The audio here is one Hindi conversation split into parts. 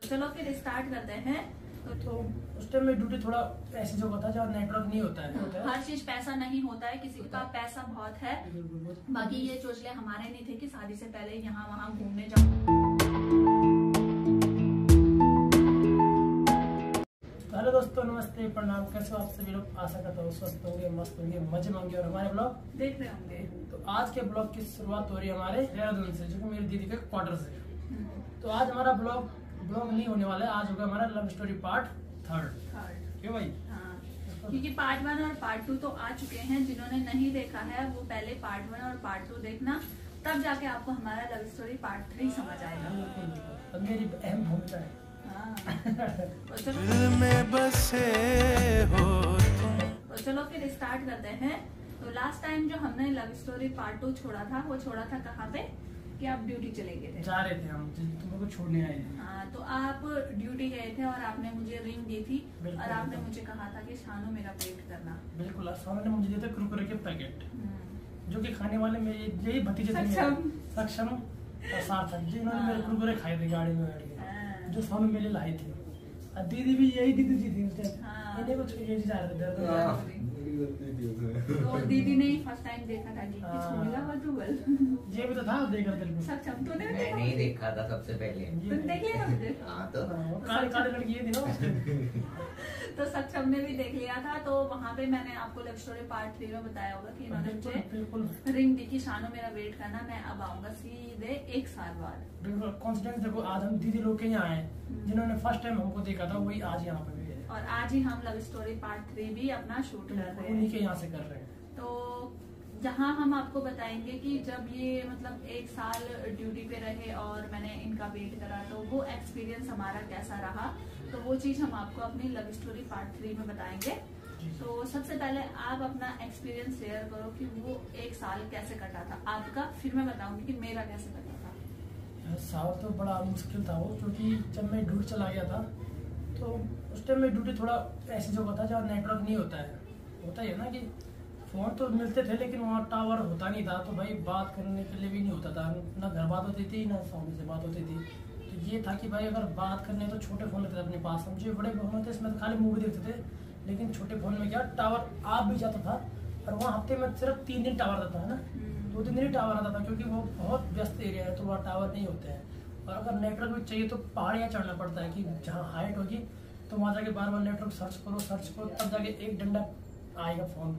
चलो फिर स्टार्ट करते हैं। तो उस टाइम में ड्यूटी थोड़ा ऐसी जगह था जहाँ नेटवर्क नहीं होता है। हर चीज पैसा नहीं होता है, किसी का पैसा बहुत है। बाकी ये चोचले हमारे नहीं थे कि शादी से पहले यहाँ वहाँ घूमने जाओ। हेलो दोस्तों, नमस्ते, प्रणाम। कैसे हो आप सभी लोग? आशा करता हूँ स्वस्थ होंगे, मस्त होंगे, मजे होंगे और हमारे ब्लॉग देख रहे होंगे। तो आज के ब्लॉग की शुरुआत हो रही है हमारे देहरादून से, जो कि मेरी दीदी के क्वार्टर से। तो आज हमारा ब्लॉग नहीं होने वाला है, आज होगा हमारा लव स्टोरी पार्ट थर्ड। क्यों भाई? हाँ, क्योंकि पार्ट 1 और पार्ट 2 तो आ चुके हैं। जिन्होंने नहीं देखा है वो पहले पार्ट 1 और पार्ट 2 देखना, तब जाके आपको हमारा लव स्टोरी पार्ट 3 समझ आएगा। अब मेरी अहम भूमिका है। तो चलो फिर स्टार्ट करते हैं। तो लास्ट टाइम जो हमने लव स्टोरी पार्ट 2 छोड़ा था, वो छोड़ा था कहाँ पे कि आप ड्यूटी चले गए थे। जा रहे थे हम, तुमको छोड़ने आए थे। हाँ, तो आप ड्यूटी गए थे और आपने मुझे रिंग दी थी और आपने मुझे कहा था कि शानू मेरा वेट करना। बिल्कुल, शानू ने मुझे दिए थे कुरकुरे के पैकेट, जो कि खाने वाले मेरे यही भतीजे थे, सक्षम और सार्थक, जिन्होंने मेरे कुरकुरे खाए थे गाड़ी में बैठ के, जो शानू मेरे लाई थी। और दीदी भी यही दीदी जी थी उस टाइम, इन्हें कुछ ये जा रहे थे। तो दीदी ने फर्स्ट टाइम देखा था कि किसको मिला वो डुबल। ये भी तो था, देख रहे थे। सक्षम तूने नहीं देखा था सबसे पहले। तुम देख लिया था मुझे? हाँ, तो काले काले लड़की ये थी ना। तो सक्षम ने भी देख लिया था। तो वहाँ पे मैंने आपको लव स्टोरी पार्ट 3 में बताया होगा कि इन्होंने मुझे रिंग दी कि शानू मेरा वेट करना, मैं अब आऊंगा सीधे 1 साल बाद। बिल्कुल कॉन्फिडेंस देखो, आज हम दीदी लोग के यहाँ आए, जिन्होंने फर्स्ट टाइम हमको देखा था, वही आज यहाँ पे भी है। और आज ही हम लव स्टोरी पार्ट 3 भी अपना शूट कर रहे हैं, उन्हीं के यहाँ से कर रहे हैं। तो जहाँ हम आपको बताएंगे कि जब ये मतलब 1 साल ड्यूटी पे रहे और मैंने इनका वेट करा, तो वो एक्सपीरियंस हमारा कैसा रहा, तो वो चीज हम आपको अपनी लव स्टोरी पार्ट 3 में बताएंगे। तो सबसे पहले आप अपना एक्सपीरियंस शेयर करो कि वो 1 साल कैसे कटा था आपका, फिर मैं बताऊंगी कि मेरा कैसे कटा था। साल तो बड़ा मुश्किल था वो, क्योंकि जब मैं ड्यूटी चला गया था तो उस टाइम में ड्यूटी थोड़ा ऐसी जगह था जहाँ नेटवर्क नहीं होता है। होता ही है ना कि फोन तो मिलते थे लेकिन वहाँ टावर होता नहीं था, तो भाई बात करने के लिए भी नहीं होता था, ना घर बात होती थी ना सामने से बात होती थी। तो ये था कि भाई अगर बात करने तो छोटे फ़ोन लेते थे अपने पास, हम जो बड़े फ़ोन होते इसमें तो खाली मूवी देखते थे, लेकिन छोटे फ़ोन में क्या टावर आ भी जाता था। और वहाँ हफ्ते में सिर्फ 3 दिन टावर आता है ना, 2-3 दिन ही टावर आता था, क्योंकि वो बहुत व्यस्त एरिया है तो वहाँ टावर नहीं होते हैं। और अगर नेटवर्क भी चाहिए तो पहाड़ियाँ चढ़ना पड़ता है, कि जहाँ हाइट होगी तो वहाँ जाके बार नेटवर्क सर्च करो, तब जाके एक डंडा आएगा फोन।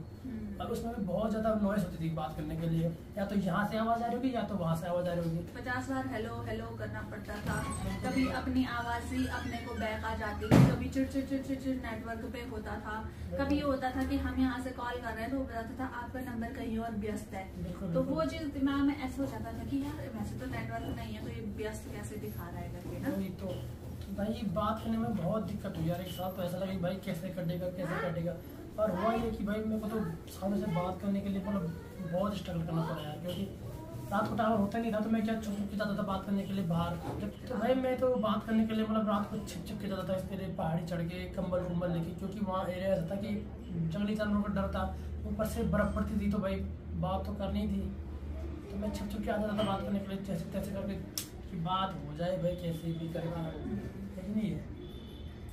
और उसमें भी बहुत ज्यादा नॉइस होती थी बात करने के लिए, या तो यहाँ से आवाज आ रही होगी या तो वहाँ से आवाज आ रही होगी। 50 बार हेलो हेलो करना पड़ता था। कभी अपनी आवाज ही अपने को बैक आ जाती थी, कभी चिड़ नेटवर्क पे होता था। कभी ये होता था कि हम यहाँ से कॉल कर रहे हैं तो वो बताता था आपका नंबर कहीं और व्यस्त है। तो वो चीज दिमाग में ऐसा हो जाता था कि यार वैसे तो नेटवर्क नहीं है, तो ये व्यस्त कैसे दिखा रहा है करके ना। तो भाई बात करने में बहुत दिक्कत हुई यार। 1 साल तो ऐसा लगा भाई कैसे कटेगा। और हुआ ये कि भाई मेरे को तो सामने से बात करने के लिए मतलब बहुत स्ट्रगल करना पड़ा यार, क्योंकि रात को टावर होता नहीं था, तो मैं क्या चुप के जाता था बात करने के लिए बाहर। तो भाई मैं तो बात करने के लिए मतलब रात को छिप के जाता था, इस तरह पहाड़ी चढ़ के कंबल लेके, क्योंकि वहाँ एरिया ऐसा था कि जंगली जानवरों का डर था, ऊपर से बर्फ पड़ती थी, तो भाई बात तो करनी थी। तो मैं छिप के आ जाता था बात करने के लिए, जैसे तैसे करके कि बात हो जाए भाई, कैसे भी करके, लेकिन नहीं है।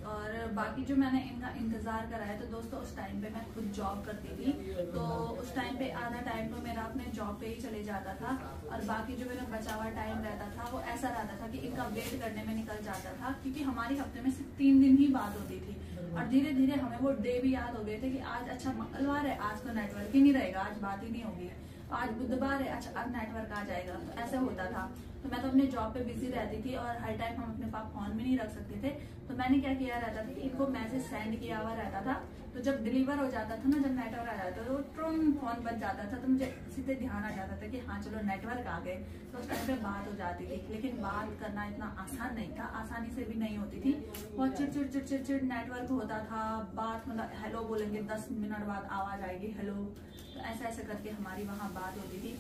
और बाकी जो मैंने इनका इंतजार करा है, तो दोस्तों उस टाइम पे मैं खुद जॉब करती थी, तो उस टाइम पे आधा टाइम तो मेरा अपने जॉब पे ही चले जाता था, और बाकी जो मेरा बचा हुआ टाइम रहता था वो ऐसा रहता था कि इनका वेट करने में निकल जाता था, क्योंकि हमारी हफ्ते में सिर्फ 3 दिन ही बात होती थी। और धीरे धीरे हमें वो डे भी याद हो गए थे कि आज अच्छा मंगलवार है, आज तो नेटवर्क ही नहीं रहेगा, आज बात ही नहीं होगी। आज बुधवार है, अच्छा अब नेटवर्क आ जाएगा। तो ऐसे होता था। तो मैं तो अपने जॉब पे बिजी रहती थी और हर टाइम हम अपने पास फोन भी नहीं रख सकते थे। तो मैंने क्या किया रहता था कि इनको मैसेज सेंड किया हुआ रहता था, तो जब डिलीवर हो जाता था ना, जब नेटवर्क आ जाता था तो ट्रुम फोन बच जाता था, तो मुझे सीधे ध्यान आ जाता था कि हाँ चलो नेटवर्क आ गए, तो उस टाइम पे बात हो जाती थी। लेकिन बात करना इतना आसान नहीं था, आसानी से भी नहीं होती थी। बहुत चिड़ नेटवर्क होता था। बात मतलब हेलो बोलेंगे, 10 मिनट बाद आवाज आएगी हेलो, तो ऐसे करके हमारी वहाँ बात होती थी।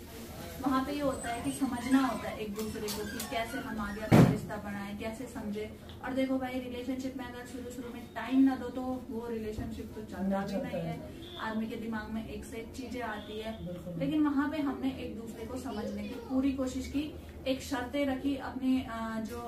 वहाँ पे ये होता है कि समझना होता है एक दूसरे को कि कैसे हम आगे अपना रिश्ता बनाएं, कैसे समझे। और देखो भाई, रिलेशनशिप में अगर शुरू में टाइम ना दो तो वो रिलेशनशिप तो चलता भी नहीं है। आदमी के दिमाग में एक से एक चीजें आती है, लेकिन वहाँ पे हमने एक दूसरे को समझने की पूरी कोशिश की एक शर्तें रखी अपने जो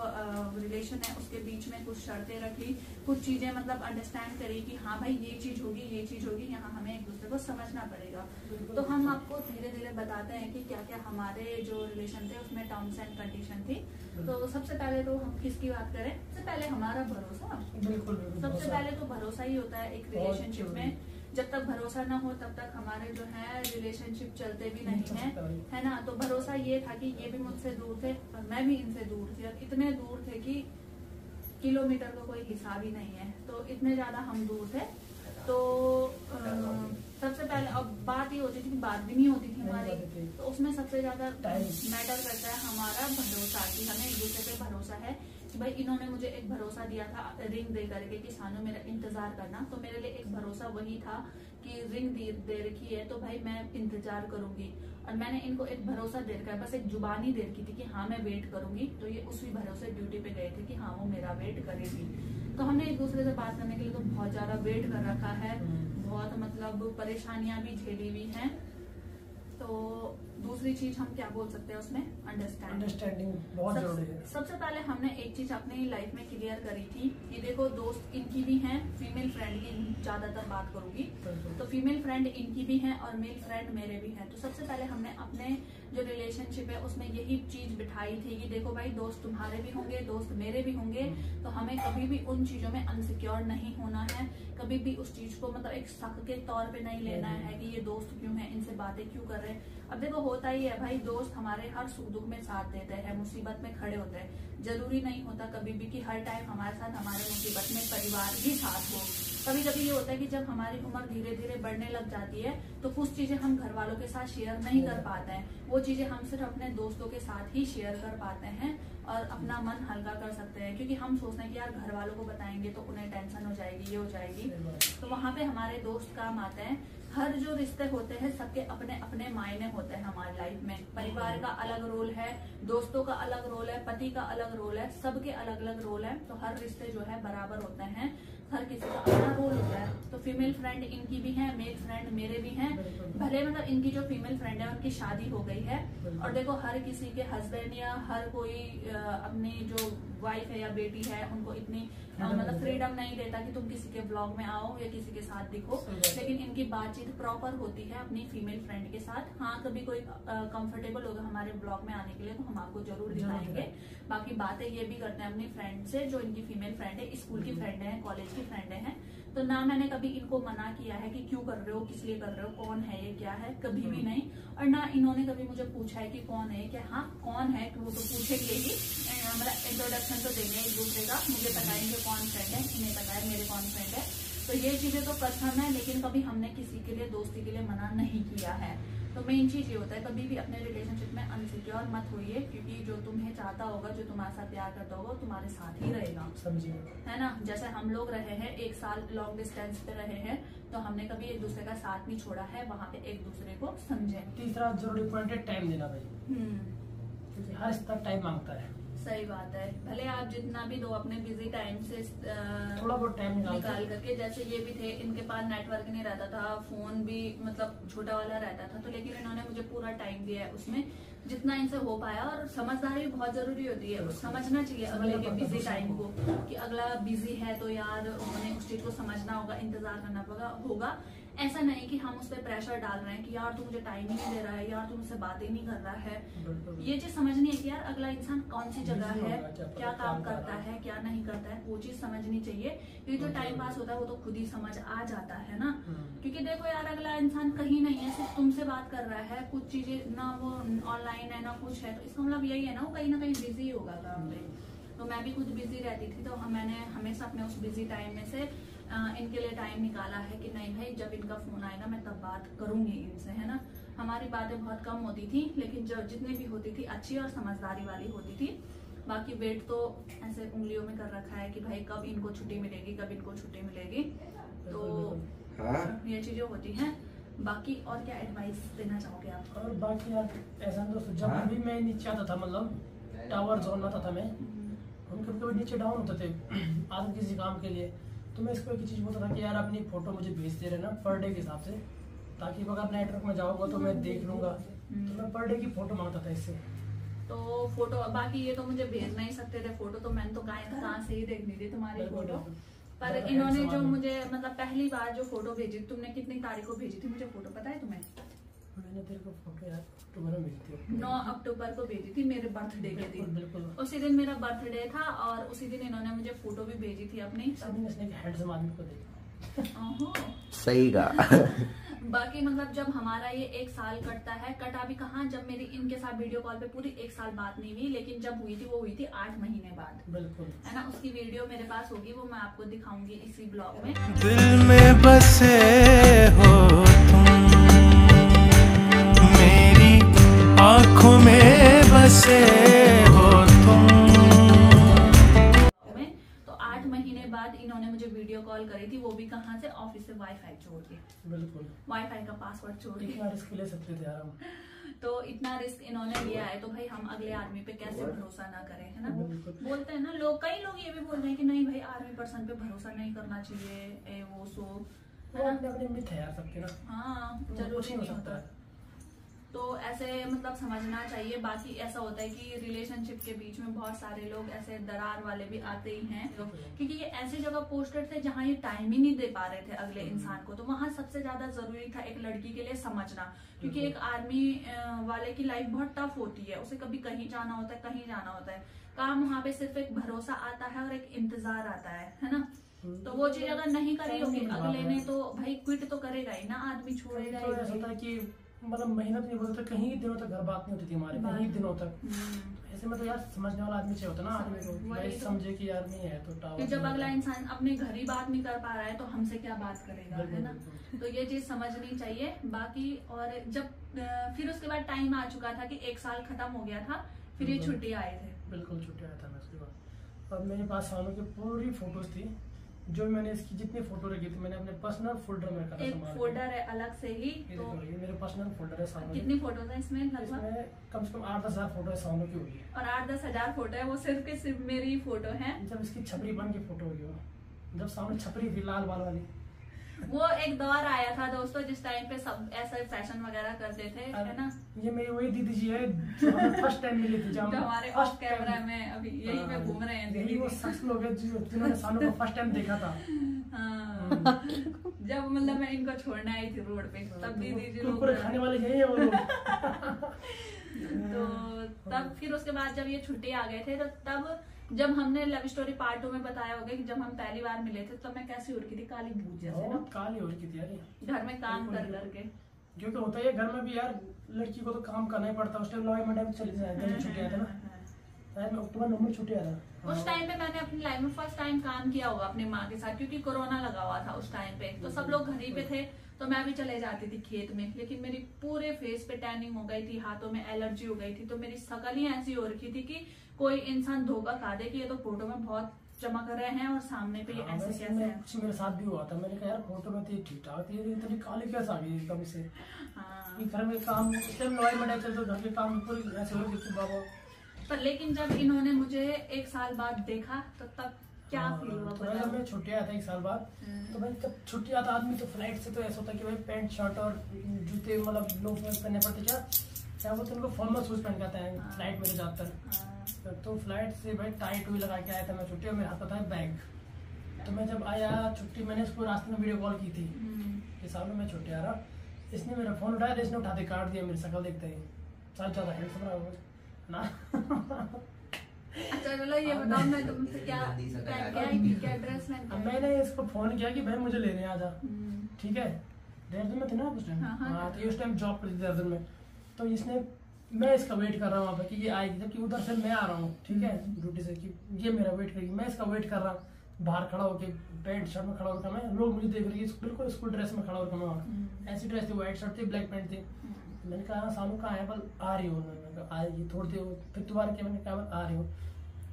रिलेशन है उसके बीच में, कुछ शर्तें रखी, कुछ चीजें मतलब अंडरस्टैंड करी कि हाँ भाई ये चीज होगी, यहाँ हमें एक दूसरे को समझना पड़ेगा। तो हम आपको धीरे धीरे बताते हैं कि क्या क्या हमारे जो रिलेशन थे उसमें टर्म्स एंड कंडीशन थी। तो सबसे पहले तो हम किसकी बात करें, सबसे पहले हमारा भरोसा। बिल्कुल सबसे पहले तो भरोसा ही होता है एक रिलेशनशिप में। जब तक भरोसा ना हो तब तक हमारे जो है रिलेशनशिप चलते भी नहीं है ना। तो भरोसा ये था कि ये भी मुझसे दूर थे और मैं भी इनसे दूर थी, और इतने दूर थे कि किलोमीटर का कोई हिसाब ही नहीं है। तो इतने ज्यादा हम दूर थे। तो सबसे पहले अब बात ये होती थी कि बात भी नहीं होती थी हमारी, तो उसमें सबसे ज्यादा मैटर करता है हमारा भरोसा, कि हमें एक दूसरे पे भरोसा है कि भाई इन्होंने मुझे एक भरोसा दिया था रिंग दे करके कि सानू मेरा इंतजार करना। तो मेरे लिए एक भरोसा वही था कि रिंग दे रखी है तो भाई मैं इंतजार करूंगी, और मैंने इनको एक भरोसा दे रखा है, बस एक जुबानी दे रखी थी कि हाँ मैं वेट करूंगी। तो ये उसी भरोसे ड्यूटी पे गए थे कि हाँ वो मेरा वेट करेगी। तो हमने एक दूसरे से बात करने के लिए तो बहुत ज्यादा वेट कर रखा है, बहुत मतलब परेशानियां भी झेली हुई हैं। तो दूसरी चीज हम क्या बोल सकते हैं उसमें, अंडरस्टैंडिंग बहुत जरूरी है। सबसे पहले हमने एक चीज अपनी लाइफ में क्लियर करी थी कि देखो दोस्त इनकी भी हैं, फीमेल फ्रेंड की ज्यादातर बात करूंगी, तो फीमेल फ्रेंड इनकी भी हैं और मेल फ्रेंड मेरे भी हैं। तो सबसे पहले हमने अपने जो रिलेशनशिप है उसमें यही चीज बिठाई थी कि देखो भाई दोस्त तुम्हारे भी होंगे, दोस्त मेरे भी होंगे, तो हमें कभी भी उन चीजों में अनसिक्योर नहीं होना है, कभी भी उस चीज को मतलब एक शक के तौर पे नहीं लेना है कि ये दोस्त क्यों है, इनसे बातें क्यों कर रहे हैं। अब देखो होता ही है भाई, दोस्त हमारे हर सुख दुख में साथ देते हैं, मुसीबत में खड़े होते हैं। जरूरी नहीं होता कभी भी कि हर टाइम हमारे साथ हमारे मुसीबत में परिवार ही साथ हो। कभी कभी ये होता है कि जब हमारी उम्र धीरे धीरे बढ़ने लग जाती है तो कुछ चीजें हम घर वालों के साथ शेयर नहीं कर पाते हैं, वो चीजें हम सिर्फ अपने दोस्तों के साथ ही शेयर कर पाते हैं और अपना मन हल्का कर सकते हैं। क्योंकि हम सोचते हैं कि यार घर वालों को बताएंगे तो उन्हें टेंशन हो जाएगी, ये हो जाएगी, तो वहाँ पे हमारे दोस्त काम आते हैं। हर जो रिश्ते होते हैं सबके अपने अपने मायने होते हैं हमारी लाइफ में। परिवार का अलग रोल है, दोस्तों का अलग रोल है, पति का अलग रोल है, सबके अलग अलग रोल है। तो हर रिश्ते जो है बराबर होते हैं, हर किसी का अपना रोल होता है। तो फीमेल फ्रेंड इनकी भी है, मेल फ्रेंड मेरे भी हैं। भले मतलब इनकी जो फीमेल फ्रेंड है उनकी शादी हो गई है, और देखो हर किसी के हस्बैंड या हर कोई अपनी जो वाइफ है या बेटी है उनको इतनी मतलब फ्रीडम नहीं देता कि तुम किसी के ब्लॉग में आओ या किसी के साथ दिखो। लेकिन इनकी बातचीत प्रॉपर होती है अपनी फीमेल फ्रेंड के साथ। हाँ कभी कोई कंफर्टेबल होगा हमारे ब्लॉग में आने के लिए तो हम आपको जरूर दिखाएंगे। बाकी बातें ये भी करते हैं अपनी फ्रेंड से जो इनकी फीमेल फ्रेंड है, स्कूल की फ्रेंड है, कॉलेज की फ्रेंड है। तो ना मैंने कभी इनको मना किया है कि क्यों कर रहे हो, किस लिए कर रहे हो, कौन है ये, क्या है, कभी भी नहीं। और ना इन्होंने कभी मुझे पूछा है कि कौन है क्या। हाँ कौन है वो तो पूछेंगे ही, मतलब इंट्रोडक्शन तो देंगे एक दूसरे का, मुझे बताएंगे कौन फ्रेंड है, इन्हें पता है मेरे कौन फ्रेंड है। तो ये चीजें तो कस्टम है, लेकिन कभी हमने किसी के लिए दोस्ती के लिए मना नहीं किया है। तो मेन चीज ये होता है कभी भी अपने रिलेशनशिप में अनसिक्योर मत होइए, क्योंकि जो तुम्हें चाहता होगा, जो तुम्हारे साथ प्यार करता होगा, वो तुम्हारे साथ ही रहेगा, समझिए, है ना। जैसे हम लोग रहे हैं 1 साल लॉन्ग डिस्टेंस पे रहे हैं, तो हमने कभी एक दूसरे का साथ नहीं छोड़ा है, वहाँ पे एक दूसरे को समझे। तीसरा जरूरी पॉइंट है टाइम देना भाई, क्योंकि हर रिश्ता टाइम मांगता है। सही बात है, भले आप जितना भी दो अपने बिजी टाइम से थोड़ा बहुत टाइम निकाल करके। जैसे ये भी थे, इनके पास नेटवर्क नहीं रहता था, फोन भी मतलब छोटा वाला रहता था, तो लेकिन इन्होंने मुझे पूरा टाइम दिया है उसमें जितना इनसे हो पाया। और समझदारी बहुत जरूरी होती है, समझना चाहिए अगले के बिजी टाइम को कि अगला बिजी है तो यार उन्हें उस चीज को समझना होगा, इंतजार करना होगा। ऐसा नहीं कि हम उस पर प्रेशर डाल रहे हैं कि यार तू मुझे टाइम ही नहीं दे रहा है, यार तू मुझसे बातें नहीं कर रहा है। ये चीज समझनी है कि यार अगला इंसान कौन सी जगह है, क्या काम करता है, क्या नहीं करता है, वो चीज समझनी चाहिए। क्योंकि जो टाइम पास होता है वो तो खुद ही समझ आ जाता है ना। क्योंकि देखो यार अगला इंसान कहीं नहीं है, सिर्फ तुमसे बात कर रहा है, कुछ चीजें ना वो ऑनलाइन है ना कुछ है, तो इसका मतलब यही है ना वो कहीं ना कहीं बिजी होगा काम पे। तो मैं भी खुद बिजी रहती थी, तो मैंने हमेशा अपने उस बिजी टाइम में से इनके लिए टाइम निकाला है कि नहीं भाई जब इनका फोन आएगा मैं तब बात करूंगी इनसे, है ना। हमारी बातें बहुत कम होती थी, लेकिन जो जितनी भी होती थी अच्छी और समझदारी वाली होती थी। बाकी वेट तो ऐसे उंगलियों में कर रखा है कि भाई कब इनको छुट्टी मिलेगी, कब इनको छुट्टी मिलेगी, तो ये चीजें होती हैं। बाकी और क्या एडवाइस देना चाहोगे आप? और बाकी यार ऐसा दोस्तों, जब भी मैं नीचे आता था, मतलब टावर जोन आता था मैं, हम कभी नीचे डाउन होते थे आज किसी काम के लिए, तो मैं इसको एक चीज़ बोलता था कि यार अपनी फोटो मुझे भेजते रहना पर डे के हिसाब से, ताकि अगर नेटवर्क में जाऊँगा तो मैं देख लूँगा। तो मैं पर डे की फोटो मांगता था इससे, तो फोटो बाकी ये तो मुझे भेज नहीं सकते थे फोटो, तो मैंने तो कहाँ से ही देखनी थी तुम्हारी फोटो। पर इन्होंने जो मुझे मतलब पहली बार जो फोटो भेजी, तुमने कितनी तारीख को भेजी थी मुझे फोटो, पता है तुम्हें? मैंने तेरे को फोटो यार अक्टूबर में भेजी थी, 9 अक्टूबर को भेजी थी, मेरे बर्थडे के दिन। बिल्कुल उसी दिन मेरा बर्थडे था और उसी दिन इन्होंने मुझे फोटो भी भेजी थी अपनी। हैंडसम आदमी को देखा। सही कहा। बाकी मतलब जब हमारा ये 1 साल कटता है, कटा भी कहाँ, जब मेरी इनके साथ वीडियो कॉल पे पूरी 1 साल बात नहीं हुई, लेकिन जब हुई थी वो हुई थी 8 महीने बाद। बिल्कुल है ना, उसकी वीडियो मेरे पास होगी, वो मैं आपको दिखाऊंगी इसी ब्लॉग में। दिल में बसे हो तुम, मेरी आँखों में बसे हो तुम। तो 8 महीने बाद इन्होंने मुझे वीडियो कॉल करी थी, वो भी कहाँ से, ऑफिस से वाईफाई छोड़ के। बिल्कुल वाईफाई का पासवर्ड छोड़ के। इतना रिस्क ले सकते थे यार हम। तो इतना रिस्क इन्होंने लिया है, तो भाई हम अगले आदमी पे कैसे भरोसा ना करें, है ना। बोलते हैं ना लोग, कई लोग ये भी बोल रहे हैं कि नहीं भाई आर्मी पर्सन पे भरोसा नहीं करना चाहिए, वो सो अपने मिथ है यार सबके ना। हाँ जरूरी नहीं होता, तो ऐसे मतलब समझना चाहिए। बाकी ऐसा होता है कि रिलेशनशिप के बीच में बहुत सारे लोग ऐसे दरार वाले भी आते ही हैं, क्योंकि ये ऐसी जगह पोस्टेड थे जहाँ ये टाइम ही नहीं दे पा रहे थे अगले इंसान को। तो वहाँ सबसे ज्यादा जरूरी था एक लड़की के लिए समझना, क्योंकि एक आर्मी वाले की लाइफ बहुत टफ होती है, उसे कभी कहीं जाना होता है, कहीं जाना होता है। काम वहाँ पे सिर्फ एक भरोसा आता है और एक इंतजार आता है ना। तो वो चीज अगर नहीं करी होगी अगले ने, तो भाई क्विट तो करेगा ही ना, आदमी छोड़ेगा तो ऐसा होता है कि मतलब मेहनत नहीं होती, कहीं दिनों तक घर बात नहीं होती थी हमारी, कहीं दिनों तक। ऐसे में तो यार समझने वाला आदमी चाहिए होता ना, आदमी को भाई समझे कि यार नहीं है तो टावर। जब अगला इंसान अपने घर ही बात नहीं कर पा रहा है तो हमसे क्या बात करेगा, है ना। तो ये चीज समझनी चाहिए। बाकी और जब फिर उसके बाद टाइम आ चुका था कि 1 साल खत्म हो गया था, फिर ये छुट्टी आए थे। बिल्कुल छुट्टी आया था मैं उसके बाद। अब मेरे पास सालों की पूरी फोटोज थी, जो मैंने इसकी जितनी फोटो रखी थी मैंने अपने पर्सनल फोल्डर में रखा था। एक फोल्डर है अलग से ही, तो ये मेरे पर्सनल फोल्डर है सालों। कितनी फोटोज है इसमें? लगभग कम से कम 8-10 हजार फोटो है सालों की होगी। और 8-10 हजार फोटो है, वो सिर्फ मेरी फोटो है। जब इसकी छपरी बन की फोटो होगी, जब सामने छपरी थी लाल बाल वाली, वो एक दौर आया था दोस्तों जिस टाइम पे सब ऐसे फैशन वगैरह करते थे, है ना। ये मेरी वही दीदी जी है जो हमें फर्स्ट टाइम मिली थी, जो हमारे ऑफ कैमरा में अभी यही पे घूम रहे हैं। यही वो शख्स लोग हैं जिन्होंने सानू को फर्स्ट टाइम देखा था। जब मतलब मैं इनको छोड़ने आई थी रोड पे, तब दीदी जी लोग खाने वाले यही है वो लोग। तो तब फिर उसके बाद जब ये छुट्टी आ गए थे, तो तब जब हमने लव स्टोरी पार्ट 2 में बताया होगा कि जब हम पहली बार मिले थे तो मैं कैसी हो रखी थी, काली भूत जैसे ना, काली हो रखी थी यार घर में काम कर करके। क्योंकि होता है घर में भी यार, लड़की को तो काम करना ही पड़ता है। उस टाइम नवंबर में चली जाए छुट्टी आया था ना, अक्टूबर नवंबर छुट्टी आया था। उस टाइम पे मैंने अपनी लाइफ में फर्स्ट टाइम काम किया होगा अपनी माँ के साथ, क्योंकि कोरोना लगा हुआ था उस टाइम पे, तो सब लोग घर ही पे थे। तो मैं भी चले जाती थी खेत में, लेकिन मेरी पूरे फेस पे टैनिंग हो गई थी, हाथों में एलर्जी हो गई थी, तो मेरी शक्ल ही ऐसी हो रखी थी कि कोई इंसान धोखा खा दे कि ये तो फोटो में बहुत चमक रहे हैं और सामने पे ये ऐसे कैसे है। कुछ मेरे साथ भी हुआ था, मैंने कहा यार फोटो में तो ठीक ठाक थी, इतनी काली कैसे आ गई एकदम से। घर में काम चलते घर के काम पूरी ऐसे हो गई बाबा। पर लेकिन जब इन्होंने मुझे 1 साल बाद देखा तो तब क्या फील हुआ? तो जब मैं छुट्टी आया था 1 साल बाद, तो भाई जब छुट्टी आता आदमी तो फ्लाइट से तो ऐसा होता है कि भाई पैंट शर्ट और जूते मतलब लोग पहनने पड़ते, क्या बोलते हैं उनको फॉर्मल शूज पहन के आते हैं फ्लाइट में जाकर। तो फ्लाइट से भाई टाइट हुई लगा के आया था मैं छुट्टी, और मेरे हाथ में था बैग। तो मैं जब आया छुट्टी, मैंने इसको रास्ते में वीडियो कॉल की थी कि सामने मैं छुट्टी आ रहा, इसने मेरा फोन उठाया, इसने उठा के काट दिया मेरी शक्ल देखते ही। साथ ज्यादा हैंडसम रहा ना। अच्छा चलो ये बताओ, मैं तुमसे क्या ड्रेस मैंने इसको फोन किया कि भाई मुझे लेने आ जा, ठीक है। देहरादून में थे ना उस टाइम। हाँ तो उस टाइम जॉब करती थी देहरादून में। तो इसने, मैं इसका वेट कर रहा हूँ वहाँ पे कि ये आएगी, जबकि उधर से मैं आ रहा हूँ, ठीक है, ड्यूटी से, कि ये मेरा वेट करेगी। मैं इसका वेट कर रहा हूँ बाहर खड़ा होकर, पैंट शर्ट में खड़ा होकर, मैं लोग मुझे देख रही है बिल्कुल स्कूल ड्रेस में खड़ा होकर मैं वहाँ। ऐसी ड्रेस थी, व्हाइट शर्ट थी, ब्लैक पैंट थी। मैंने कहा सानू कहाँ है, बल आ रही हूँ। मैंने कहा आएगी थोड़ी देर, फिर दोबारा किया, मैंने कहा आ रही हूँ।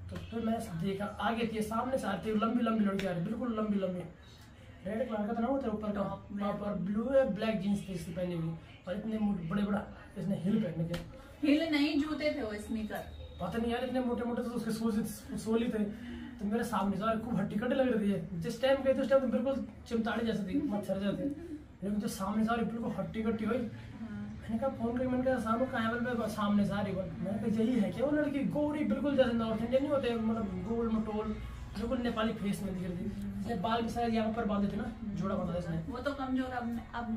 तो फिर मैंने देखा आगे थी, सामने से आती है, लंबी लंबी लड़की आ रही, बिल्कुल लंबी लंबी, रेड कलर का था ना वो ऊपर का, और ब्लू है ब्लैक जीन्स थी इसकी पहनी हुई, और इतने बड़े बड़ा इसने हिल पहने थे। हिल नहीं, जूते थे वो, स्नीकर। पता नहीं यार, इतने मोटे मोटे तो उसके सोली थे। तो मेरे सामने से खूब हट्टी कट्टी लग रही है। जिस टाइम गई तो उस टाइम बिल्कुल चिमटाड़ी जैसी थी, मच्छर जैसे। लेकिन जो सामने से बिल्कुल हट्टी कट्टी हुई, मैंने कहा फोन करके, मैंने कहा सामने कैमरे पे सामने सारी बोल, मैंने कहा यही है क्या वो लड़की? गोरी बिल्कुल जैसे नॉर्थ इंडियन नहीं होते, मतलब गोल मटोल बिल्कुल नेपाली फेस में दिख रही थी। बाल भी शायद यहाँ पर बांधे थे ना, जोड़ा बांधा था इसने। वो तो कमजोर अब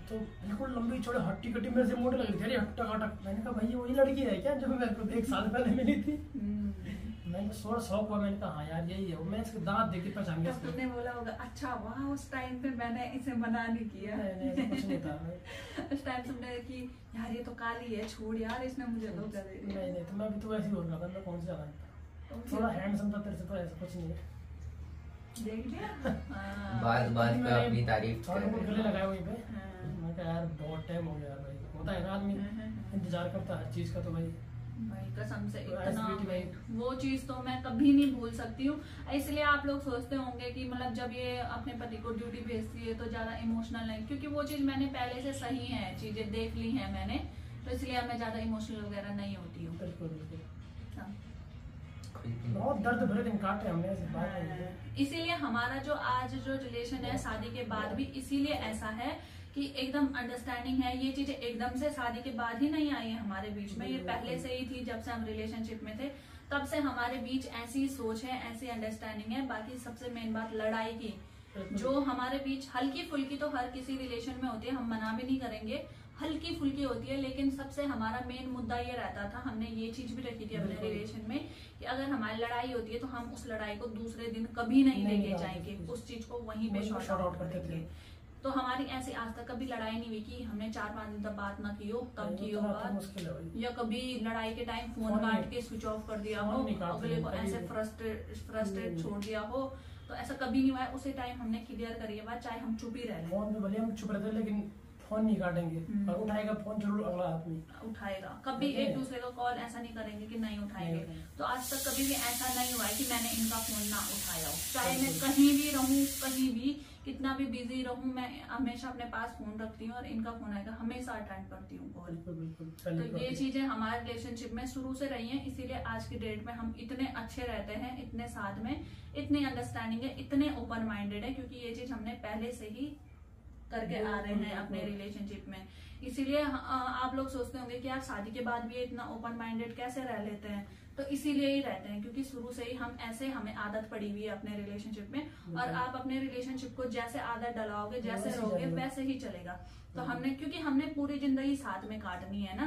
तो बिल्कुल लंबी चौड़ी हट्टी कट्टी मेरे से मोटी लग रही थी, हट्टा कटक। मैंने कहा भाई वही लड़की है क्या जो मेरे को 1 साल पहले मिली थी? मैंने थोड़ा शौक हुआ, मैंने कहा हाँ यार यही है। मैं इसके दांत देख के पहचान गया। तुमने बोला होगा अच्छा वाह उस टाइम पे मैंने इसे मना नहीं किया। नहीं, कुछ नहीं था। उस टाइम तुमने कि यार ये तो काली है, छोड़ यार इसने मुझे धोखा दे दिया। नहीं तो मैं भी तो ऐसे ही हो रहा था, मैं कौन से ज्यादा थोड़ा हैंडसम था तेरे से, तो ऐसा कुछ नहीं है। देख लिया बात पे अपनी तारीफ थोड़ा कर गले लगाए वहीं पे। मैं कहा यार बहुत टाइम हो गया यार भाई, होता है ना आदमी इंतजार करता है हर चीज का। तो भाई कसम से तो इतना ऐसी भाई वो चीज तो मैं कभी नहीं भूल सकती हूँ। इसलिए आप लोग सोचते होंगे कि मतलब जब ये अपने पति को ड्यूटी भेजती है तो ज्यादा इमोशनल है, क्योंकि वो चीज मैंने पहले से सही है, चीजें देख ली है मैंने, तो इसलिए मैं ज्यादा इमोशनल वगैरह नहीं होती हूँ। बिल्कुल हाँ। बहुत दर्द भरे दिन काटे हमने ऐसे बात नहीं। इसीलिए हमारा जो आज जो रिलेशन है शादी के बाद भी इसीलिए ऐसा है कि एकदम अंडरस्टैंडिंग है। ये चीजें एकदम से शादी के बाद ही नहीं आई है हमारे बीच में, ये पहले से ही थी। जब से हम रिलेशनशिप में थे तब से हमारे बीच ऐसी सोच है, ऐसी अंडरस्टैंडिंग है। बाकी सबसे मेन बात लड़ाई की, जो हमारे बीच हल्की फुल्की तो हर किसी रिलेशन में होती है, हम मना भी नहीं करेंगे, हल्की फुल्की होती है, लेकिन सबसे हमारा मेन मुद्दा ये रहता था, हमने ये चीज भी रखी थी अपने रिलेशन में कि अगर हमारी लड़ाई होती है तो हम उस लड़ाई को दूसरे दिन कभी नहीं लेके जाएंगे, उस चीज को वहीं पे शॉर्ट आउट करेंगे। तो हमारी ऐसी आज तक कभी लड़ाई नहीं हुई कि हमने 4-5 दिन तक बात ना की हो, तब की हो बात, या कभी लड़ाई के टाइम फोन काट के स्विच ऑफ कर दिया हो, अगले को ऐसे फ्रस्ट्रेट छोड़ दिया हो, तो ऐसा कभी नहीं हुआ है। उसी टाइम हमने क्लियर करी है बात, चाहे हम चुप ही रह फोन पे भले हम चुप रहते लेकिन फोन नहीं काटेंगे, और उठाएगा फोन जरूर अगला आदमी उठाएगा। कभी एक दूसरे को कॉल ऐसा नहीं करेंगे कि नहीं उठाएंगे। तो आज तक कभी भी ऐसा नहीं हुआ है कि मैंने इनका फोन ना उठाया हो, चाहे मैं कहीं भी रहूं, कहीं भी कितना भी बिजी रहूं, मैं हमेशा अपने पास फोन रखती हूँ और इनका फोन आएगा हमेशा अटेंड करती हूँ कॉल। तो ये चीजें हमारे रिलेशनशिप में शुरू से रही हैं, इसीलिए आज की डेट में हम इतने अच्छे रहते हैं, इतने साथ में, इतनी अंडरस्टैंडिंग है, इतने ओपन माइंडेड है, क्योंकि ये चीज हमने पहले से ही करके आ रहे हैं अपने रिलेशनशिप में। इसीलिए आप लोग सोचते होंगे कि यार शादी के बाद भी इतना ओपन माइंडेड कैसे रह लेते हैं, तो इसीलिए ही रहते हैं क्योंकि शुरू से ही हम ऐसे, हमें आदत पड़ी हुई है अपने रिलेशनशिप में। और आप अपने रिलेशनशिप को जैसे आदत डलाओगे, जैसे रहोगे वैसे ही चलेगा। तो हमने, क्योंकि हमने पूरी जिंदगी साथ में काटनी है ना,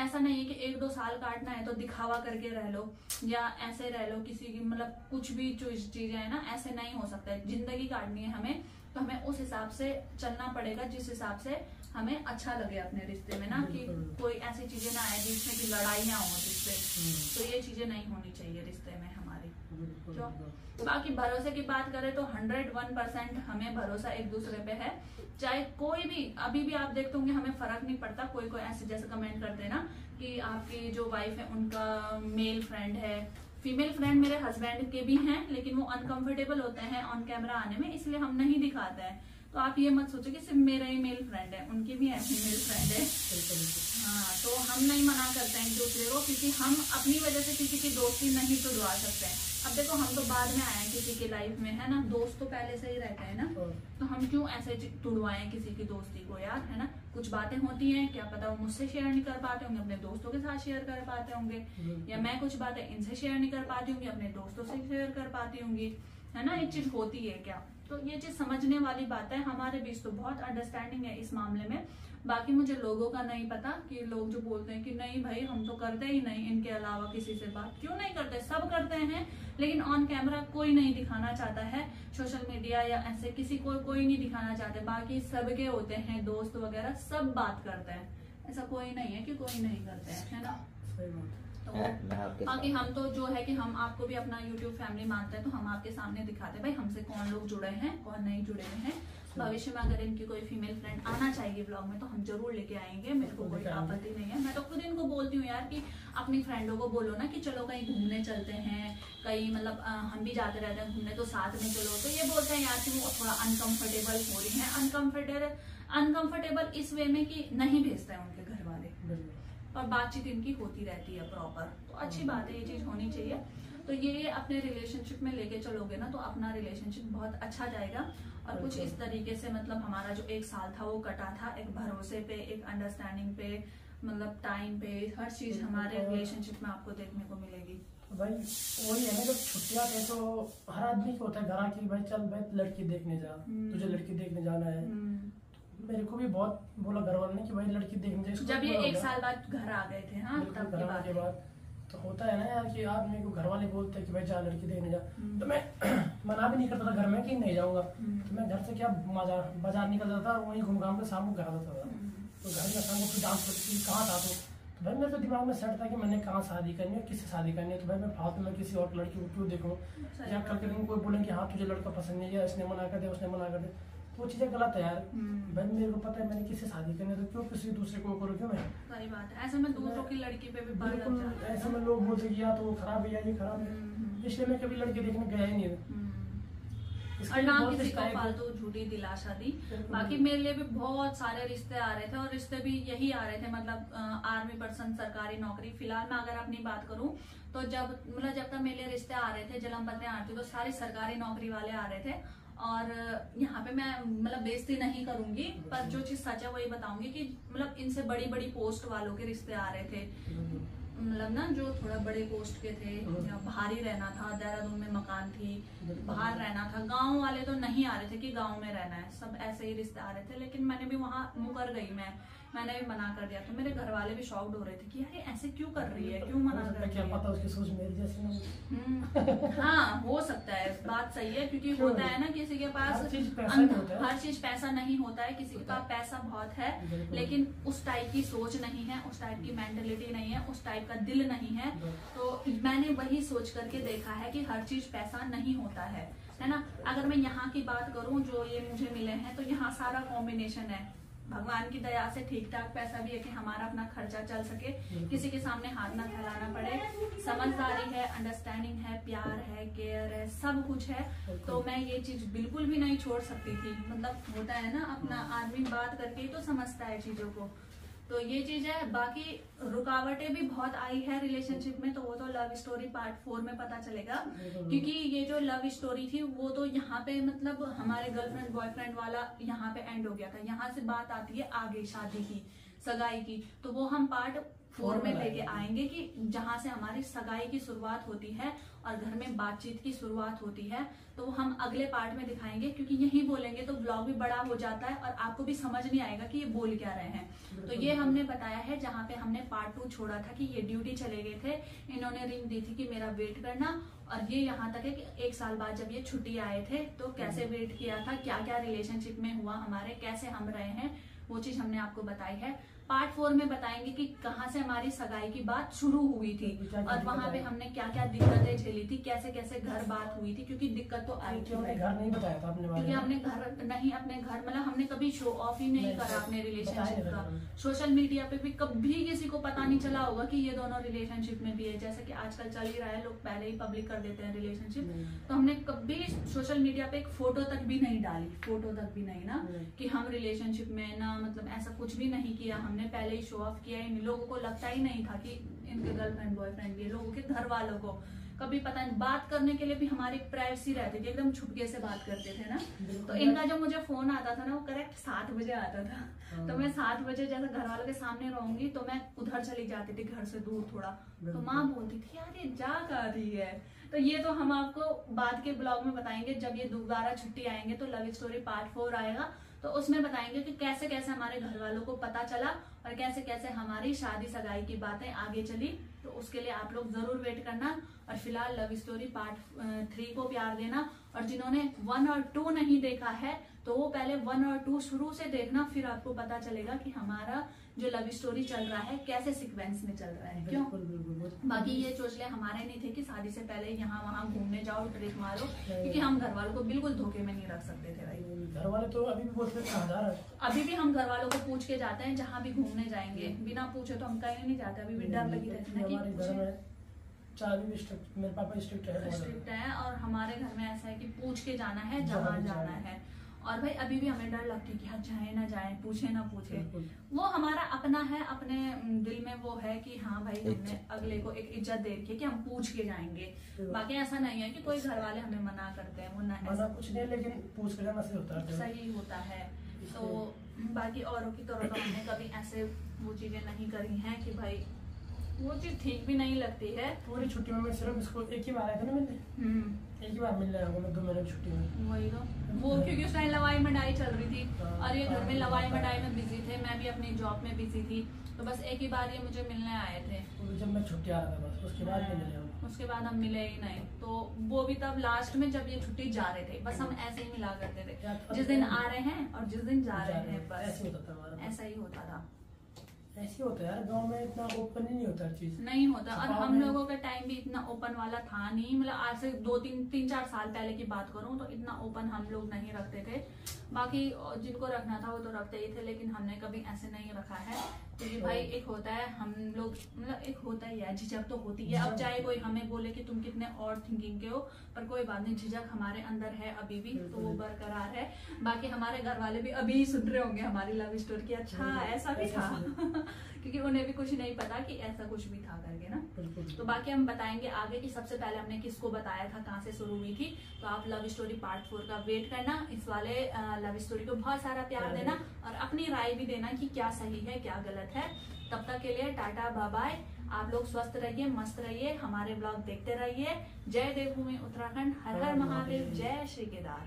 ऐसा नहीं है कि 1-2 साल काटना है तो दिखावा करके रह लो या ऐसे रह लो, किसी की मतलब कुछ भी जो चीजें है ना, ऐसे नहीं हो सकता है। जिंदगी काटनी है हमें, तो हमें उस हिसाब से चलना पड़ेगा जिस हिसाब से हमें अच्छा लगे अपने रिश्ते में, ना कि कोई ऐसी चीजें ना आए जिसमें कि लड़ाइयाँ हो जिससे, तो ये चीजें नहीं होनी चाहिए रिश्ते में हमारी। क्यों? बाकी भरोसे की बात करें तो 101% हमें भरोसा एक दूसरे पे है। चाहे कोई भी, अभी भी आप देखते होंगे हमें फर्क नहीं पड़ता, कोई ऐसे जैसे कमेंट करते हैं ना कि आपकी जो वाइफ है उनका मेल फ्रेंड है, फीमेल फ्रेंड मेरे हस्बैंड के भी हैं, लेकिन वो अनकंफर्टेबल होते हैं ऑन कैमरा आने में, इसलिए हम नहीं दिखाते हैं। तो आप ये मत सोचो कि सिर्फ मेरा ही मेल फ्रेंड है, उनकी भी है फीमेल फ्रेंड है। हाँ, तो हम नहीं मना करते हैं एक दूसरे को, क्योंकि हम अपनी वजह से किसी की दोस्ती नहीं तोड़वा सकते हैं। अब देखो हम तो बाद में आए हैं किसी की लाइफ में, है ना, दोस्त तो पहले से ही रहते हैं ना, तो हम क्यों ऐसे तोड़वाएं किसी की दोस्ती को यार, है ना। कुछ बातें होती हैं, क्या पता वो मुझसे शेयर नहीं कर पाते होंगे, अपने दोस्तों के साथ शेयर कर पाते होंगे, या मैं कुछ बातें इनसे शेयर नहीं कर पाती होंगी, अपने दोस्तों से शेयर कर पाती होंगी, है ना। एक चीज होती है क्या, तो ये चीज समझने वाली बात है। हमारे बीच तो बहुत अंडरस्टैंडिंग है इस मामले में। बाकी मुझे लोगों का नहीं पता कि लोग जो बोलते हैं कि नहीं भाई हम तो करते ही नहीं इनके अलावा किसी से बात, क्यों नहीं करते, सब करते हैं, लेकिन ऑन कैमरा कोई नहीं दिखाना चाहता है, सोशल मीडिया या ऐसे किसी को कोई नहीं दिखाना चाहते। बाकी सबके होते हैं दोस्त वगैरह, सब बात करते हैं, ऐसा कोई नहीं है कि कोई नहीं करते हैं, है ना। तो बाकी हम तो जो है कि हम आपको भी अपना YouTube फैमिली मानते हैं, तो हम आपके सामने दिखाते हैं भाई हमसे कौन लोग जुड़े हैं, कौन नहीं जुड़े हुए हैं। भविष्य में अगर इनकी कोई फीमेल फ्रेंड आना चाहिए ब्लॉग में तो हम जरूर लेके आएंगे, मेरे को कोई आपत्ति नहीं है। मैं तो खुद इनको बोलती हूँ यार कि अपनी फ्रेंडों को बोलो ना कि चलो कहीं घूमने चलते हैं, कहीं मतलब हम भी जाते रहते हैं घूमने, तो साथ में चलो। तो ये बोलते हैं यार कि वो थोड़ा अनकंफर्टेबल हो रही है, अनकंफर्टेबल इस वे में कि नहीं भेजते हैं उनके घर वाले, और बातचीत इनकी होती रहती है प्रॉपर, तो अच्छी बात है, ये चीज होनी चाहिए। तो ये अपने रिलेशनशिप में लेके चलोगे ना तो अपना रिलेशनशिप बहुत अच्छा जाएगा। और कुछ इस तरीके से मतलब हमारा जो 1 साल था वो कटा था एक भरोसे पे, एक अंडरस्टैंडिंग पे, मतलब टाइम पे, हर चीज हमारे रिलेशनशिप में आपको देखने को मिलेगी। तो भाई वही है ना, जब छुट्टियां थे तो हर आदमी को होता है घर आके भाई चल भाई लड़की देखने जा, तुझे लड़की देखने जाना है। मेरे को भी बहुत बोला घर वालों ने कि भाई लड़की देखने जा। जब ये 1 साल बाद घर आ गए थे, हाँ तब के बाद तो होता है ना यार कि आदमी को घर वाले बोलते हैं कि भाई जा लड़की देखने जा, तो मैं मना भी नहीं करता था घर में कि नहीं जाऊंगा। तो मैं घर से क्या बाजार निकल जाता था, वहीं घूम घाम के शाम को घर आता था। तो घर में शाम को फिर डांस करती कहाँ था, तो भाई मेरे तो दिमाग में सेट था कि मैंने कहाँ शादी करनी है, किससे शादी करनी है। तो भाई मैं फालतू में किसी और लड़की को क्यों देखूँ, या कल के दिन कोई बोले कि हाँ तुझे लड़का पसंद नहीं है, इसने मना कर दे उसने मना कर दे, तो वो चीजें गलत है यार। भाई मेरे को पता है मैंने किससे शादी करनी है, तो क्यों किसी दूसरे को करूँ, क्यों मैं। सही बात है, ऐसे में दूसरों की लड़की पे भी पड़ जाता है। ऐसे में लोग बोलते कि या तो वो खराब है या ये खराब है, इसलिए मैं कभी लड़की देखने गया ही नहीं। और ना किसी को फालतू झूठी दिलासा दी। बाकी मेरे लिए भी बहुत सारे रिश्ते आ रहे थे, और रिश्ते भी यही आ रहे थे, मतलब आर्मी पर्सन, सरकारी नौकरी। फिलहाल मैं अगर अपनी बात करूं तो जब तक मेरे लिए रिश्ते आ रहे थे, जन्म पत्रें आ रही थी, तो सारी सरकारी नौकरी वाले आ रहे थे। और यहाँ पे मैं मतलब बेइज्जती नहीं करूंगी, पर जो चीज सच है वही बताऊंगी कि मतलब इनसे बड़ी बड़ी पोस्ट वालों के रिश्ते आ रहे थे, मतलब ना जो थोड़ा बड़े पोस्ट के थे, या बाहर ही रहना था, देहरादून में मकान थी, बाहर रहना था। गांव वाले तो नहीं आ रहे थे कि गांव में रहना है, सब ऐसे ही रिश्ते आ रहे थे। लेकिन मैंने भी वहां मुकर गई, मैंने भी मना कर दिया। तो मेरे घर वाले भी शॉक्ड हो रहे थे कि यार ये ऐसे क्यों कर रही है, क्यों मना कर रही है। क्या पता उसकी सोच मेरी जैसी नहीं। हाँ हो सकता है, बात सही है, क्योंकि होता है ना किसी के पास हर चीज पैसा नहीं होता है, किसी के पास पैसा बहुत है लेकिन उस टाइप की सोच नहीं है, उस टाइप की मेंटेलिटी नहीं है, उस टाइप का दिल नहीं है। तो मैंने वही सोच करके देखा है कि हर चीज पैसा नहीं होता है ना। अगर मैं यहाँ की बात करूँ जो ये मुझे मिले हैं, तो यहाँ सारा कॉम्बिनेशन है। भगवान की दया से ठीक ठाक पैसा भी है कि हमारा अपना खर्चा चल सके, किसी के सामने हाथ ना फैलाना पड़े, समझदारी है, अंडरस्टैंडिंग है, प्यार है, केयर है, सब कुछ है। तो मैं ये चीज बिल्कुल भी नहीं छोड़ सकती थी। मतलब होता है ना, अपना आदमी बात करके ही तो समझता है चीजों को, तो ये चीज है। बाकी रुकावटें भी बहुत आई है रिलेशनशिप में, तो वो तो लव स्टोरी पार्ट 4 में पता चलेगा। क्योंकि ये जो लव स्टोरी थी वो तो यहाँ पे मतलब हमारे गर्लफ्रेंड बॉयफ्रेंड वाला यहाँ पे एंड हो गया था। यहाँ से बात आती है आगे शादी की, सगाई की, तो वो हम पार्ट 4 में लेके आएंगे कि जहाँ से हमारी सगाई की शुरुआत होती है और घर में बातचीत की शुरुआत होती है, तो हम अगले पार्ट में दिखाएंगे। क्योंकि यही बोलेंगे तो ब्लॉग भी बड़ा हो जाता है और आपको भी समझ नहीं आएगा कि ये बोल क्या रहे हैं। तो ये हमने बताया है, जहाँ पे हमने पार्ट 2 छोड़ा था कि ये ड्यूटी चले गए थे, इन्होंने रिंग दी थी कि मेरा वेट करना। और ये यहाँ तक है कि 1 साल बाद जब ये छुट्टी आए थे तो कैसे वेट किया था, क्या क्या रिलेशनशिप में हुआ हमारे, कैसे हम रहे हैं, वो चीज हमने आपको बताई है। पार्ट 4 में बताएंगे कि कहाँ से हमारी सगाई की बात शुरू हुई थी और वहाँ पे हमने क्या क्या दिक्कतें झेली थी, कैसे कैसे घर बात हुई थी। क्योंकि दिक्कत तो आई थी, हमने घर नहीं बताया था अपने बारे में, क्योंकि हमने घर नहीं, अपने घर मतलब हमने कभी शो ऑफ ही नहीं करा अपने रिलेशनशिप का। सोशल मीडिया पे भी कभी किसी को पता नहीं चला होगा कि ये दोनों रिलेशनशिप में भी है। जैसे कि आजकल चल ही रहा है, लोग पहले ही पब्लिक कर देते हैं रिलेशनशिप। तो हमने कभी सोशल मीडिया पे एक फोटो तक भी नहीं डाली, फोटो तक भी नहीं ना कि हम रिलेशनशिप में ना, मतलब ऐसा कुछ भी नहीं किया हमने, पहले ही शो ऑफ किया ही नहीं। लोगों को लगता ही नहीं था कि इनके गर्लफ्रेंड बॉयफ्रेंड भी है, लोगों के घर वालों को कभी पता नहीं। बात करने के लिए भी हमारी प्राइवेसी रहती थी, एकदम छुपके से बात करते थे ना। तो इनका जो मुझे फोन आता था ना, वो करेक्ट 7 बजे आता था। तो मैं 7 बजे जैसे घर वालों के सामने रहूंगी तो मैं उधर चली जाती थी, घर से दूर थोड़ा। तो माँ बोलती थी यार ये जा कर रही है। तो ये तो हम आपको बाद के ब्लॉग में बताएंगे, जब ये दोबारा छुट्टी आएंगे तो लव स्टोरी पार्ट 4 आएगा, तो उसमें बताएंगे कि कैसे कैसे हमारे घर वालों को पता चला और कैसे कैसे हमारी शादी सगाई की बातें आगे चली। तो उसके लिए आप लोग जरूर वेट करना। और फिलहाल लव स्टोरी पार्ट 3 को प्यार देना, और जिन्होंने 1 और 2 नहीं देखा है तो वो पहले 1 और 2 शुरू से देखना, फिर आपको पता चलेगा कि हमारा जो लव स्टोरी चल रहा है कैसे सीक्वेंस में चल रहा है। क्यों? बाकी ये चोचले हमारे नहीं थे कि शादी से पहले यहाँ वहाँ घूमने जाओ, ट्रिप मारो, क्योंकि हम घर वालों को बिल्कुल धोखे में नहीं रख सकते थे भाई। घर वाले तो अभी भी बोलते हैं, अभी भी हम घर वालों को पूछ के जाते हैं जहाँ भी घूमने जाएंगे, बिना पूछे तो हम कहीं नहीं जाते। अभी भी डर लगी रहती है हमारे घर में चाबी भी स्ट्रिक्ट, मेरे पापा स्ट्रिक्ट है और हमारे घर में ऐसा है कि पूछ के जाना है जहाँ जाना है। और भाई अभी भी हमें डर लगती है कि हाँ जाए ना जाए, पूछे ना पूछे। बिल्कुल। वो हमारा अपना है, अपने दिल में वो है कि हाँ भाई हमने अगले को एक इज्जत दे रखी है कि हम पूछ के जाएंगे। बाकी ऐसा नहीं है कि कोई घर वाले हमें मना करते हैं, वो ना मना कुछ नहीं, लेकिन पूछ कर जाना सही होता है। सही होता है। तो बाकी औरों की तरह तो हमने कभी ऐसे वो चीजें नहीं करी हैं कि भाई वो चीज ठीक भी नहीं लगती है। पूरी छुट्टी में मैं सिर्फ इसको एक ही बार आया था ना मिलने, एक ही बार मिलने आया मैं 2 महीने की छुट्टी में। वही तो वो क्योंकि उस टाइम लवाई मंडाई चल रही थी और ये घर में लवाई मंडाई में बिजी थे, मैं भी अपनी जॉब में बिजी थी, तो बस एक ही बार ये मुझे मिलने आए थे। तो जब मैं छुट्टी आ रहा था बस, उसके बाद नहीं मिले हम। उसके बाद हम मिले ही नहीं। तो वो भी तब लास्ट में जब ये छुट्टी जा रहे थे, बस हम ऐसे ही मिला करते थे, जिस दिन आ रहे हैं और जिस दिन जा रहे हैं, बस ऐसे होता था हमारा। ऐसा ही होता था। ऐसे होता है यार, गांव में इतना ओपन ही नहीं होता हर चीज। नहीं होता। और हम लोगों का टाइम भी इतना ओपन वाला था नहीं, मतलब आज से 2-3-4 साल पहले की बात करूं तो इतना ओपन हम लोग नहीं रखते थे। बाकी जिनको रखना था वो तो रखते ही थे, लेकिन हमने कभी ऐसे नहीं रखा है। क्योंकि भाई एक होता है हम लोग, मतलब एक होता ही है, झिझक तो होती है। अब चाहे कोई हमें बोले कि तुम कितने और थिंकिंग के हो, पर कोई बात नहीं, झिझक हमारे अंदर है अभी भी, तो वो बरकरार है। बाकी हमारे घर वाले भी अभी सुन रहे होंगे हमारी लव स्टोरी की, अच्छा ऐसा भी था क्योंकि उन्हें भी कुछ नहीं पता कि ऐसा कुछ भी था करके ना। तो बाकी हम बताएंगे आगे कि सबसे पहले हमने किसको बताया था, कहाँ से शुरू हुई थी। तो आप लव स्टोरी पार्ट 4 का वेट करना। इस वाले लव स्टोरी को बहुत सारा प्यार देना और अपनी राय भी देना कि क्या सही है क्या गलत है। तब तक के लिए टाटा बाय बाय। आप लोग स्वस्थ रहिए, मस्त रहिए, हमारे ब्लॉग देखते रहिए। जय देवभूमि उत्तराखंड, हर हर महादेव, जय श्री केदार।